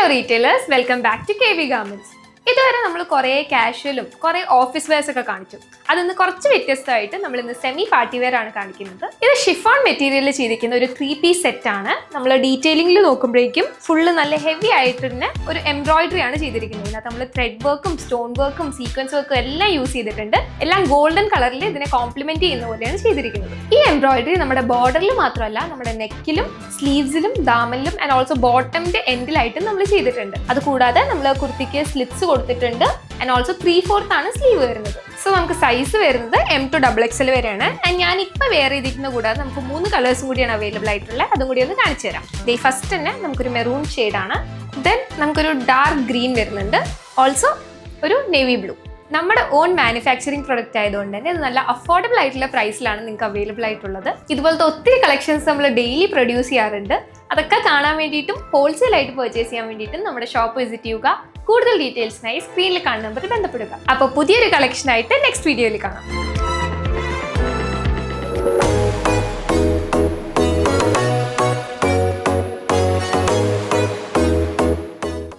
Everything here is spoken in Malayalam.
retailers, welcome back to KB Garments. ഇതുവരെ നമ്മൾ കുറേ കാഷ്വലും കുറേ ഓഫീസ് വെയർസ് ഒക്കെ കാണിച്ചു. അതിന്ന് കുറച്ച് വ്യത്യസ്തമായിട്ട് നമ്മൾ ഇന്ന് സെമി പാർട്ടി വെയർ ആണ് കാണിക്കുന്നത്. ഇത് ഷിഫോൺ മെറ്റീരിയലിൽ ചെയ്തിരിക്കുന്ന ഒരു 3-piece സെറ്റ് ആണ്. നമ്മൾ ഡീറ്റെയിലിംഗിൽ നോക്കുമ്പോഴേക്കും ഫുള്ള് നല്ല ഹെവി ആയിട്ട് തന്നെ ഒരു എംബ്രോയിഡറി ആണ് ചെയ്തിരിക്കുന്നത്. ഇതിനകത്ത് നമ്മൾ ത്രെഡ് വർക്കും സ്റ്റോൺ വർക്കും സീക്വൻസ് വർക്കും എല്ലാം യൂസ് ചെയ്തിട്ടുണ്ട്. എല്ലാം ഗോൾഡൻ കളറിൽ ഇതിനെ കോംപ്ലിമെന്റ് ചെയ്യുന്ന പോലെയാണ് ചെയ്തിരിക്കുന്നത്. ഈ എംബ്രോയിഡറി നമ്മുടെ ബോർഡറിൽ മാത്രമല്ല നമ്മുടെ നെക്കിലും സ്ലീവ്സിലും ദാമനിലും ആൻഡ് ഓൾസോ ബോട്ടമിന്റെ എൻഡിലായിട്ടും നമ്മൾ ചെയ്തിട്ടുണ്ട്. അതുകൂടാതെ നമ്മൾ കുർത്തിക്ക് സ്ലിറ്റ്സ് കൊടുത്തിട്ടുണ്ട് ആൻഡ് ഓൾസോ 3/4 ആണ് സ്ലീവ് വരുന്നത്. സോ നമുക്ക് സൈസ് വരുന്നത് M to XXL വരെയാണ്. ആൻഡ് ഞാൻ ഇപ്പോൾ വെയർ ചെയ്തിരിക്കുന്ന കൂടാതെ നമുക്ക് 3 കളേഴ്സും കൂടിയാണ് അവൈലബിൾ ആയിട്ടുള്ളത്. അതും കൂടി ഒന്ന് കാണിച്ചു തരാം. ഫസ്റ്റ് തന്നെ നമുക്കൊരു മെറൂൺ ഷെയ്ഡാണ്. ദെൻ നമുക്കൊരു ഡാർക്ക് ഗ്രീൻ വരുന്നുണ്ട്. ഓൾസോ ഒരു നേവി ബ്ലൂ. നമ്മുടെ ഓൺ മാനുഫാക്ചറിങ് പ്രൊഡക്റ്റ് ആയതുകൊണ്ട് തന്നെ ഇത് നല്ല അഫോർഡബിൾ ആയിട്ടുള്ള പ്രൈസിലാണ് നിങ്ങൾക്ക് അവൈലബിൾ ആയിട്ടുള്ളത്. ഇതുപോലത്തെ ഒത്തിരി കളക്ഷൻസ് നമ്മൾ ഡെയിലി പ്രൊഡ്യൂസ് ചെയ്യാറുണ്ട്. അതൊക്കെ കാണാൻ വേണ്ടിയിട്ടും ഹോൾസെയിൽ ആയിട്ട് പർച്ചേസ് ചെയ്യാൻ വേണ്ടിയിട്ടും നമ്മുടെ ഷോപ്പ് വിസിറ്റ് ചെയ്യുക. കൂടുതൽ ഡീറ്റെയിൽസിനായി സ്ക്രീനിൽ കാണുന്ന നമ്പറിൽ ബന്ധപ്പെടുക. അപ്പോൾ പുതിയൊരു കളക്ഷനായിട്ട് നെക്സ്റ്റ് വീഡിയോയിൽ കാണാം.